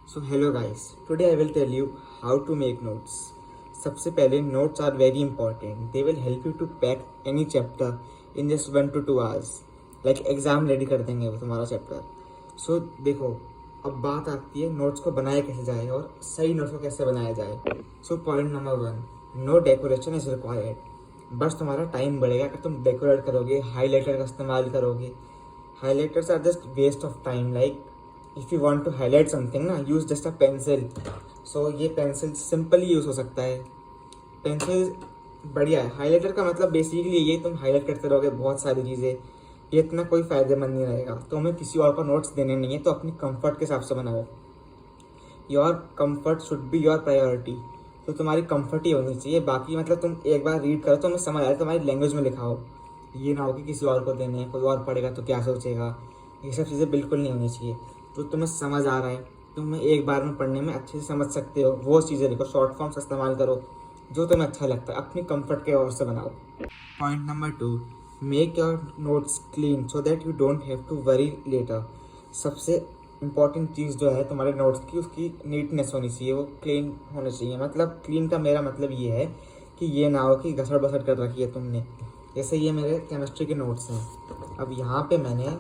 So hello guys, today I will tell you how to make notes. सबसे पहले notes are very important. They will help you to pack any chapter in just 1 to 2 hours. Like exam ready कर देंगे वो तुम्हारा chapter. So देखो, अब बात आती है notes को बनाया कैसे जाए और सही notes को कैसे बनाया जाए. So point number 1, no decoration is required. बस तुम्हारा टाइम बढ़ेगा अगर तुम डेकोरेट करोगे, हाईलाइटर का इस्तेमाल करोगे. Highlighters are just waste of time. Like if you want to highlight something ना, use just a pencil. So ये पेंसिल सिंपली यूज़ हो सकता है. पेंसिल बढ़िया है. हाईलाइटर का मतलब बेसिकली ये तुम हाईलाइट करते रहोगे बहुत सारी चीज़ें, ये इतना कोई फ़ायदेमंद नहीं रहेगा. तो हमें किसी और को नोट्स देने नहीं है, तो अपनी कंफर्ट के हिसाब से बनाओ. Your comfort should be your priority. तो तुम्हारी कंफर्ट ही होनी चाहिए. बाकी मतलब तुम एक बार रीड करो तो हमें समझ आए, तुम्हारी लैंग्वेज में लिखा हो. ये ना हो कि किसी और को देने हैं, कोई और पढ़ेगा तो क्या सोचेगा. ये सब चीज़ें बिल्कुल नहीं होनी चाहिए. तो तुम्हें समझ आ रहा है, तुम्हें एक बार में पढ़ने में अच्छे से समझ सकते हो, वो चीज़ें लिखो. शॉर्ट फॉर्म्स का इस्तेमाल करो जो तुम्हें अच्छा लगता है. अपनी कंफर्ट के ओर से बनाओ. Point number 2, make your notes clean so that you don't have to worry later. सबसे इम्पॉर्टेंट चीज़ जो है तुम्हारे नोट्स की, उसकी नीटनेस होनी चाहिए, वो क्लीन होना चाहिए. मतलब क्लीन का मेरा मतलब ये है कि ये ना हो कि घसड़ बसड़ कर रखी है तुमने. जैसे ये मेरे केमिस्ट्री के नोट्स हैं. अब यहाँ पे मैंने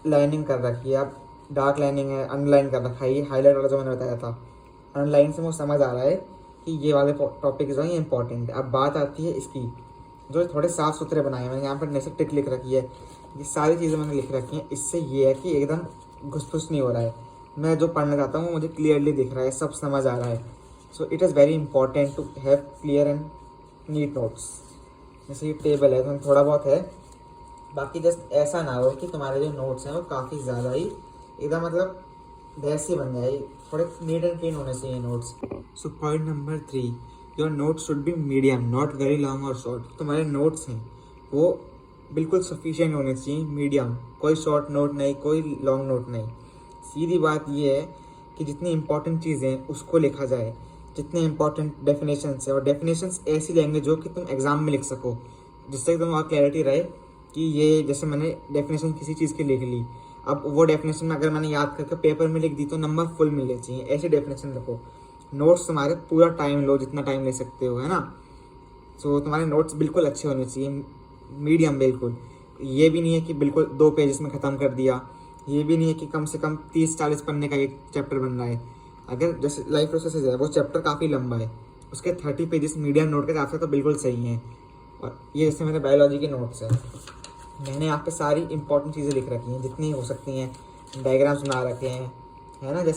लाइनिंग कर रखी है. अब डार्क लाइनिंग है, अनलाइन कर रखा है. ये हाईलाइट वाला जो मैंने बताया था, अनलाइन से मुझे समझ आ रहा है कि ये वाले टॉपिक जो है ये इंपॉर्टेंट है. अब बात आती है इसकी, जो थोड़े साफ़ सुथरे बनाए हैं. मैंने यहाँ पर नेक्स्ट टिक लिख रखी है. ये सारी चीज़ें मैंने लिख रखी हैं. इससे ये है कि एकदम घुस नहीं हो रहा है. मैं जो पढ़ना चाहता हूँ मुझे क्लियरली दिख रहा है, सब समझ आ रहा है. So it is very important to have clear and neat notes. जैसे ये टेबल है तो थोड़ा बहुत है, बाकी जस्ट ऐसा ना हो कि तुम्हारे जो नोट्स हैं वो काफ़ी ज़्यादा ही एकदम मतलब वैसे बन जाए. थोड़े नीट एंड क्लीन होने चाहिए notes. So point number 3, your notes should be medium, not very long और शॉर्ट. तुम्हारे नोट्स हैं वो बिल्कुल सफिशिएंट होने चाहिए, मीडियम. कोई शॉर्ट नोट नहीं, कोई लॉन्ग नोट नहीं. सीधी बात ये है कि जितनी इंपॉर्टेंट चीज़ें हैं उसको लिखा जाए, जितने इंपॉर्टेंट डेफिनेशंस है, और डेफिनेशंस ऐसी लैंग्वेज हो कि तुम एग्जाम में लिख सको, जिससे कि तुम और क्लैरिटी रहे कि ये जैसे मैंने डेफिनेशन किसी चीज़ की लिख ली, अब वो डेफिनेशन में अगर मैंने याद करके पेपर में लिख दी तो नंबर फुल मिलने चाहिए. ऐसी डेफिनेशन रखो. नोट्स तुम्हारे पूरा टाइम लो, जितना टाइम ले सकते हो, है ना. सो तुम्हारे नोट्स बिल्कुल अच्छे होने चाहिए, मीडियम बिल्कुल. ये भी नहीं है कि बिल्कुल 2 पेजेस में ख़त्म कर दिया, ये भी नहीं है कि कम से कम 30-40 पन्ने का एक चैप्टर बन रहा है. अगर जैसे लाइफ प्रोसेस है वो चैप्टर काफ़ी लंबा है, उसके 30 पेजेस मीडियम नोट के हिसाब से तो बिल्कुल सही हैं. और ये जैसे मेरे बायोलॉजी के नोट्स हैं, मैंने यहाँ पे सारी इंपॉर्टेंट चीज़ें लिख रखी हैं जितनी हो सकती हैं. डायग्राम्स बना रखे हैं, है ना. जैसे